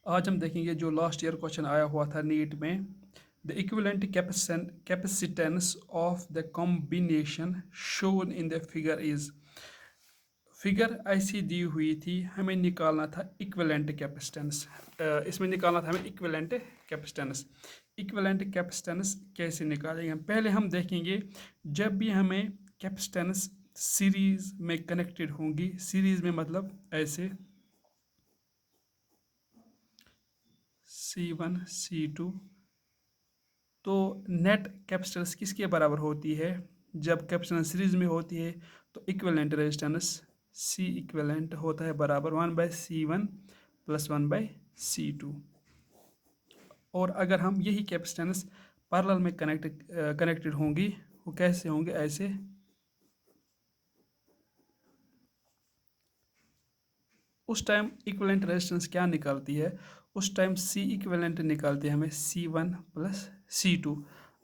आज हम देखेंगे जो लास्ट ईयर क्वेश्चन आया हुआ था नीट में। The equivalent capacitance of the combination shown in the figure is. Figure ऐसी दी हुई थी, हमें निकालना था इक्विवेलेंट कैपेसिटेंस। इसमें निकालना था हमें इक्विवेलेंट कैपेसिटेंस। इक्विवेलेंट कैपेसिटेंस कैसे निकालेंगे? पहले हम देखेंगे जब भी हमें कैपेसिटेंस सीरीज में कनेक्टेड होंगी, सीरीज में मतलब ऐसे C1 C2, तो नेट कैपेसिटेंस किसके बराबर होती है? जब कैपेसिटेंस सीरीज में होती है तो इक्विवेलेंट रेजिस्टेंस C इक्विवेलेंट होता है बराबर 1/C1 + 1/C2। और अगर हम यही कैपेसिटेंस पैरेलल में कनेक्टेड होंगी, वो कैसे होंगे? ऐसे उस टाइम इक्विवेलेंट रेजिस्टेंस क्या निकलती है? उस टाइम C इक्विवेलेंट निकलती है हमें C1 + C2।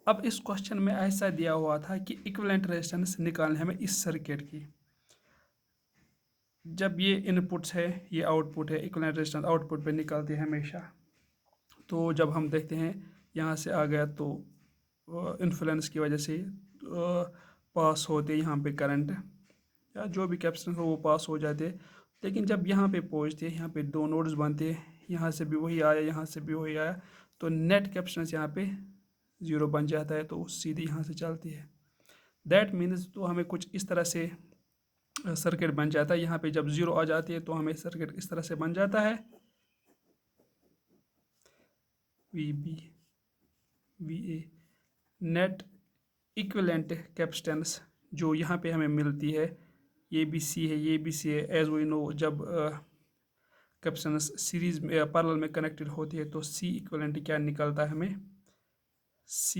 अब इस क्वेश्चन में ऐसा दिया हुआ था कि इक्विवेलेंट रेजिस्टेंस निकालने हमें इस सर्किट की। जब ये इनपुट्स है, ये आउटपुट है, इक्विवेलेंट रेजिस्टेंस आउटपुट पे निकलती है हमेशा। तो जब हम देखते हैं यहाँ से आ गया तो इन्फ्लुएंस की वजह से पास होते यहाँ पे करंट या जो भी कैपेसिटेंस हो वो पास हो जाते। लेकिन जब यहाँ पे पहुँचते हैं, यहाँ पे दो नोड्स बनते हैं, यहाँ से भी वही आया, यहाँ से भी वही आया, तो नेट कैपेसिटेंस यहाँ पे 0 बन जाता है, तो सीधी यहाँ से चलती है। दैट मीन्स तो हमें कुछ इस तरह से सर्किट बन जाता है। यहाँ पे जब 0 आ जाती है तो हमें सर्किट इस तरह से बन जाता है, VB VA। Net equivalent capacitance जो यहाँ पे हमें मिलती है, ये भी C है, ये भी C है। एज वी नो, जब कैपेसिटेंस सीरीज में पैरेलल में कनेक्टेड होती है तो C इक्विवेलेंट क्या निकलता है हमें? C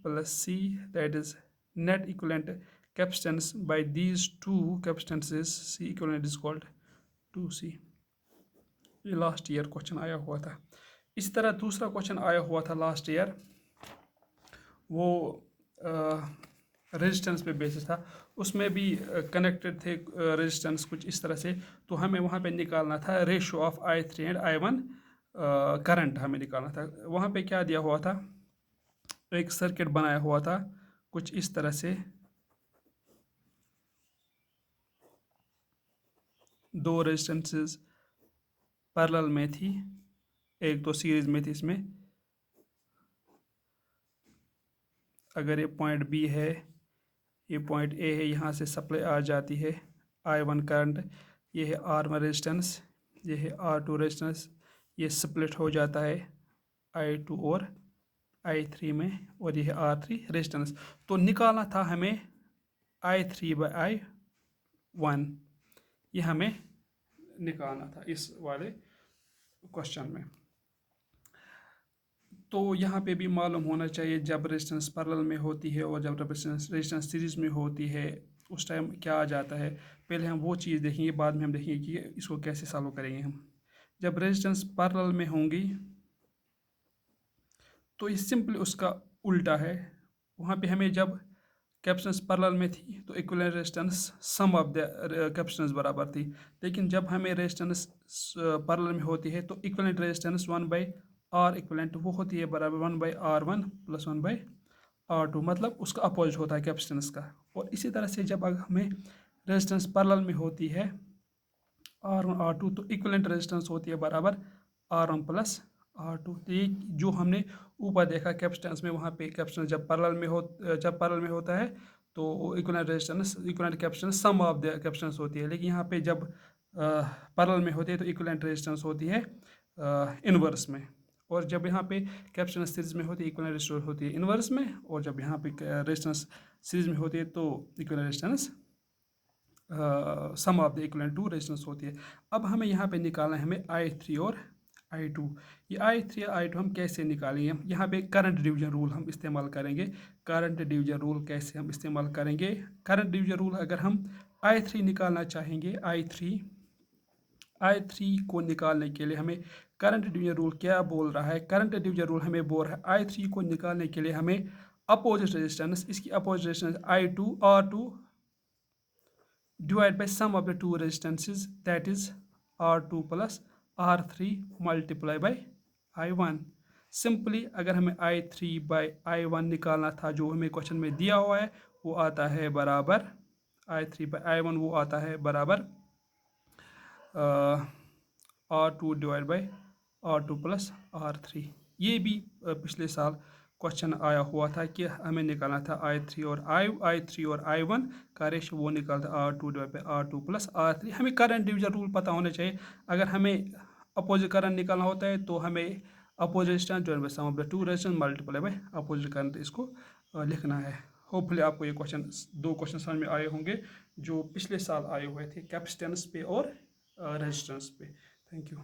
+ C, that is net equivalent capacitance by these two capacitances C equivalent is called 2C। ये लास्ट ईयर क्वेश्चन आया हुआ था। इस तरह दूसरा क्वेश्चन आया हुआ था लास्ट ईयर, वो रेजिस्टेंस पे बेसिस था। उसमें भी कनेक्टेड थे रेजिस्टेंस कुछ इस तरह से। तो हमें वहाँ पे निकालना था ratio of I3 and I1 current हमें निकालना था। वहाँ पे क्या दिया हुआ था? एक सर्किट बनाया हुआ था कुछ इस तरह से, दो रेजिस्टेंसेस पैरेलल में थी, एक तो सीरीज में थी। इसमें अगर ये पॉइंट B है, ये पॉइंट A है, यहाँ से सप्लाई आ जाती है I1 करंट, ये है R1 रेजिस्टेंस, ये है R2 रेजिस्टेंस, ये स्प्लिट हो जाता है I2 और I3 में, और ये है R3 रेजिस्टेंस। तो निकालना था हमें I3/I1, ये हमें निकालना था इस वाले क्वेश्चन में। तो यहाँ पे भी मालूम होना चाहिए जब रेजिस्टेंस पैरेलल में होती है और जब रेजिस्टेंस सीरीज में होती है उस टाइम क्या आ जाता है। पहले हम वो चीज़ देखेंगे, बाद में हम देखेंगे कि इसको कैसे सॉल्व करेंगे हम। जब रेजिस्टेंस पैरेलल में होंगी तो ये सिंपली उसका उल्टा है। वहाँ पे हमें जब कैपेसिटेंस पैरेलल में थी तो equivalent resistance sum of the capacitance बराबर थी। लेकिन जब हमें रेजिस्टेंस पैरेलल में होती है तो इक्विवेलेंट रेजिस्टेंस 1/R इक्विवेलेंट वो होती है बराबर 1/R1 + 1/R2, मतलब उसका अपोजिट होता है कैपेसिटेंस का। और इसी तरह से जब अगर हमें रेजिस्टेंस पैरेलल में होती है R1 R2 तो इक्विवेलेंट रेजिस्टेंस होती है बराबर R1 + R2। तो ये जो हमने ऊपर देखा कैपेसिटेंस में, वहाँ पे कैपेसिटेंस जब पैरेलल में होता है तो equivalent capacitance sum of the capacitance होती है। लेकिन यहाँ पे जब पैरेलल में होती है तो इक्विवेलेंट रेजिस्टेंस होती है इनवर्स में। और जब यहाँ पे कैपेसिटेंस सीरीज में होती है इक्विवेलेंट रेजिस्टेंस होती है इनवर्स में, और जब यहाँ पे रेजिस्टेंस सीरीज में होती है तो equivalent resistance sum of the equivalent two resistance होती है। अब हमें यहाँ पे निकालना है हमें I3 और I2। ये I3 और I2 हम कैसे निकालेंगे? यहाँ पे करंट डिवीजन रूल हम इस्तेमाल करेंगे। करंट डिवीजन रूल कैसे हम इस्तेमाल करेंगे? करंट डिवीजन रूल अगर हम I3 निकालना चाहेंगे, I3 को निकालने के लिए हमें करंट डिवीजन रूल क्या बोल रहा है? करंट डिवीजन रूल हमें बोल रहा है I3 को निकालने के लिए हमें अपोजिट रेजिस्टेंस, इसकी opposite resistance I2 R2 divided by sum of the two resistances, that is R2 + R3 multiply by I1। Simply अगर हमें I3/I1 निकालना था जो हमें क्वेश्चन में दिया हुआ है, वो आता है बराबर I3/I1 वो आता है बराबर R2 divide by R2 plus R3। ये भी पिछले साल क्वेश्चन आया हुआ था कि हमें निकालना था I3 और I1 का रेशो, वो निकालता R2 divide by R2 plus R3। हमें करंट डिवीजन रूल पता होना चाहिए। अगर हमें अपोजिट करंट निकालना होता है तो हमें opposite resistance divide by sum of the two resistance multiply by opposite current इसको लिखना है। होपफुली आपको ये दो क्वेश्चन समझ में आए होंगे जो पिछले साल आए हुए थे कैपेसिटेंस पे और रेजिस्टेंस पे। Thank you.